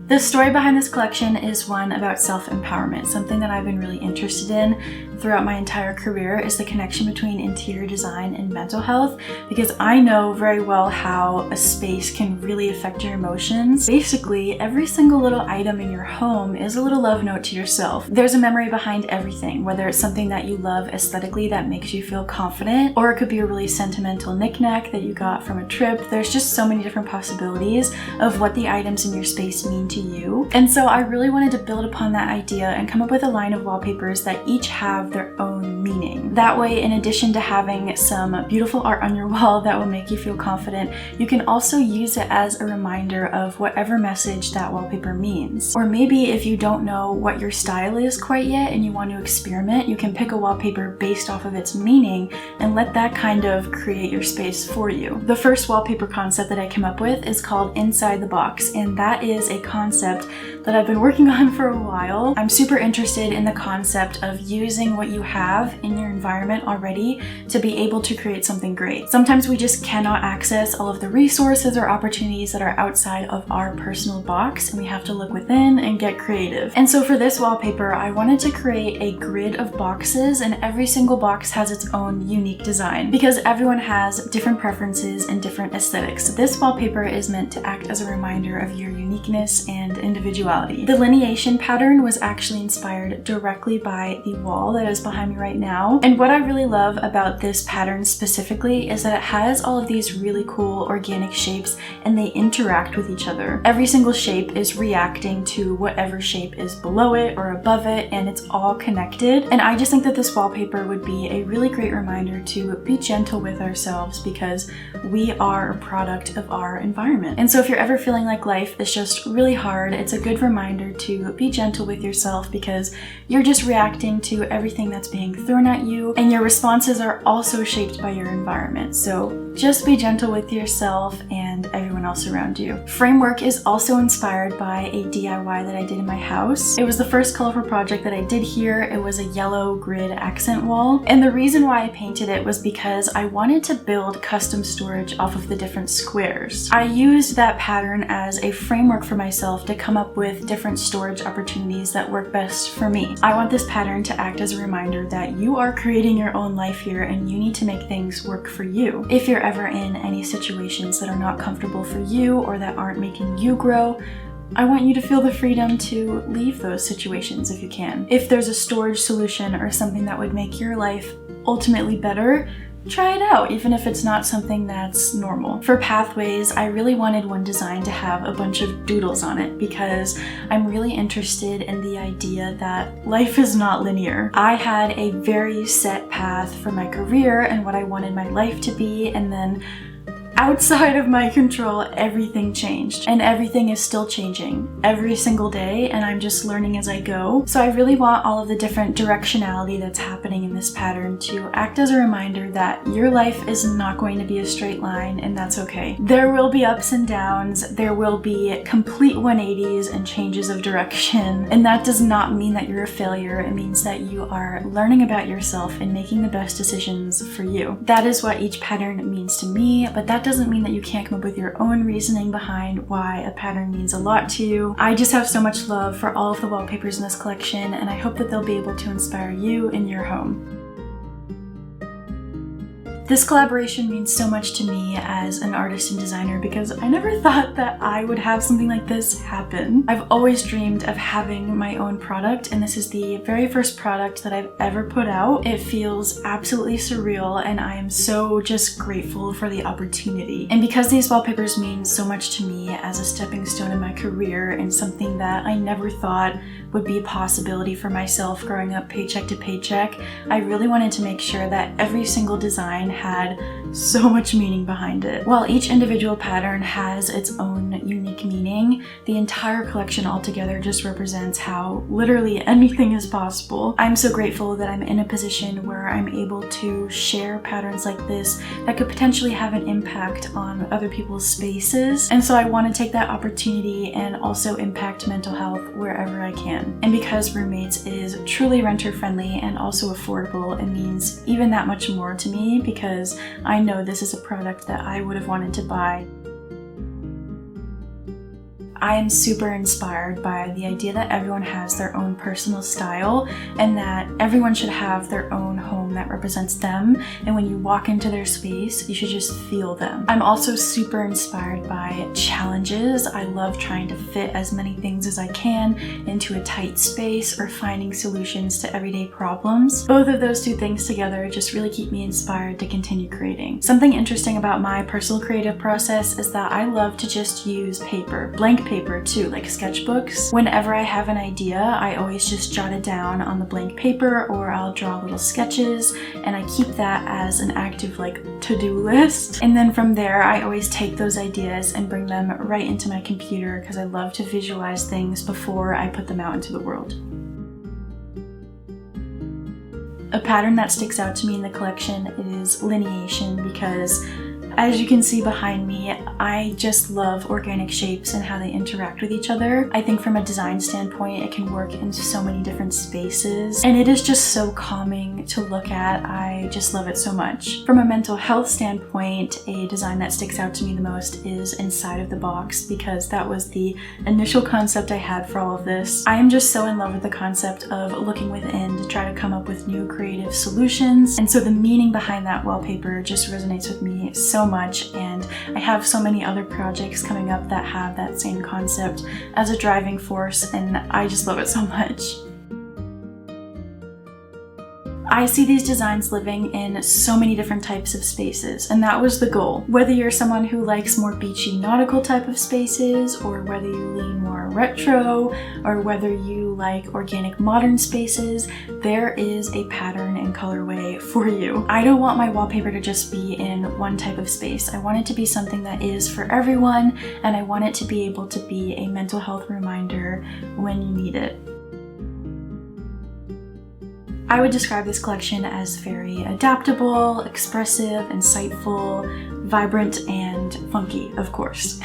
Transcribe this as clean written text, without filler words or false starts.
The story behind this collection is one about self-empowerment. Something that I've been really interested in throughout my entire career is the connection between interior design and mental health, because I know very well how a space can really affect your emotions. Basically, every single little item in your home is a little love note to yourself. There's a memory behind everything, whether it's something that you love aesthetically that makes you feel confident, or it could be a really sentimental knickknack that you got from a trip. There's just so many different possibilities of what the items in your space mean to you. And so I really wanted to build upon that idea and come up with a line of wallpapers that each have their own meaning. That way, in addition to having some beautiful art on your wall that will make you feel confident, you can also use it as a reminder of whatever message that wallpaper means. Or maybe if you don't know what your style is quite yet and you want to experiment, you can pick a wallpaper based off of its meaning and let that kind of create your space for you. The first wallpaper concept that I came up with is called Inside the Box, and that is a concept that I've been working on for a while. I'm super interested in the concept of using what you have in your environment already to be able to create something great. Sometimes we just cannot access all of the resources or opportunities that are outside of our personal box, and we have to look within and get creative. And so for this wallpaper, I wanted to create a grid of boxes, and every single box has its own unique design because everyone has different preferences and different aesthetics. This wallpaper is meant to act as a reminder of your uniqueness and individuality. The delineation pattern was actually inspired directly by the wall that is behind me right now. And what I really love about this pattern specifically is that it has all of these really cool organic shapes and they interact with each other. Every single shape is reacting to whatever shape is below it or above it, and it's all connected. And I just think that this wallpaper would be a really great reminder to be gentle with ourselves because we are a product of our environment. And so if you're ever feeling like life is just really hard, it's a good reminder to be gentle with yourself because you're just reacting to everything that's being thrown at you, and your responses are also shaped by your environment. So just be gentle with yourself and everyone else around you. Framework is also inspired by a DIY that I did in my house. It was the first colorful project that I did here. It was a yellow grid accent wall, and the reason why I painted it was because I wanted to build custom storage off of the different squares. I used that pattern as a framework for myself to come up with different storage opportunities that work best for me. I want this pattern to act as a reminder that you are creating your own life here and you need to make things work for you. If you're ever in any situations that are not comfortable for you or that aren't making you grow, I want you to feel the freedom to leave those situations if you can. If there's a storage solution or something that would make your life ultimately better, try it out, even if it's not something that's normal. For pathways, I really wanted one design to have a bunch of doodles on it because I'm really interested in the idea that life is not linear. I had a very set path for my career and what I wanted my life to be, and then outside of my control, everything changed, and everything is still changing every single day, and I'm just learning as I go. So I really want all of the different directionality that's happening in this pattern to act as a reminder that your life is not going to be a straight line, and that's okay. There will be ups and downs, there will be complete 180s and changes of direction, and that does not mean that you're a failure. It means that you are learning about yourself and making the best decisions for you. That is what each pattern means to me, but that doesn't mean that you can't come up with your own reasoning behind why a pattern means a lot to you. I just have so much love for all of the wallpapers in this collection, and I hope that they'll be able to inspire you in your home. This collaboration means so much to me as an artist and designer because I never thought that I would have something like this happen. I've always dreamed of having my own product, and this is the very first product that I've ever put out. It feels absolutely surreal, and I am so just grateful for the opportunity. And because these wallpapers mean so much to me as a stepping stone in my career and something that I never thought would be a possibility for myself growing up paycheck to paycheck, I really wanted to make sure that every single design had so much meaning behind it. While each individual pattern has its own unique meaning, the entire collection altogether just represents how literally anything is possible. I'm so grateful that I'm in a position where I'm able to share patterns like this that could potentially have an impact on other people's spaces. And so I want to take that opportunity and also impact mental health wherever I can. And because RoomMates is truly renter friendly and also affordable, it means even that much more to me because I know this is a product that I would have wanted to buy. I am super inspired by the idea that everyone has their own personal style and that everyone should have their own home that represents them, and when you walk into their space, you should just feel them. I'm also super inspired by challenges. I love trying to fit as many things as I can into a tight space or finding solutions to everyday problems. Both of those two things together just really keep me inspired to continue creating. Something interesting about my personal creative process is that I love to just use paper, blank paper too, like sketchbooks. Whenever I have an idea, I always just jot it down on the blank paper, or I'll draw little sketches, and I keep that as an active like to-do list. And then from there, I always take those ideas and bring them right into my computer because I love to visualize things before I put them out into the world. A pattern that sticks out to me in the collection is lineation, because as you can see behind me, I just love organic shapes and how they interact with each other. I think from a design standpoint, it can work in so many different spaces, and it is just so calming to look at. I just love it so much. From a mental health standpoint, a design that sticks out to me the most is inside of the box, because that was the initial concept I had for all of this. I am just so in love with the concept of looking within to try to come up with new creative solutions, and so the meaning behind that wallpaper just resonates with me so much, and I have so many other projects coming up that have that same concept as a driving force, and I just love it so much. I see these designs living in so many different types of spaces, and that was the goal. Whether you're someone who likes more beachy nautical type of spaces, or whether you lean more retro, or whether you like organic modern spaces, there is a pattern and colorway for you. I don't want my wallpaper to just be in one type of space. I want it to be something that is for everyone, and I want it to be able to be a mental health reminder when you need it. I would describe this collection as very adaptable, expressive, insightful, vibrant, and funky, of course.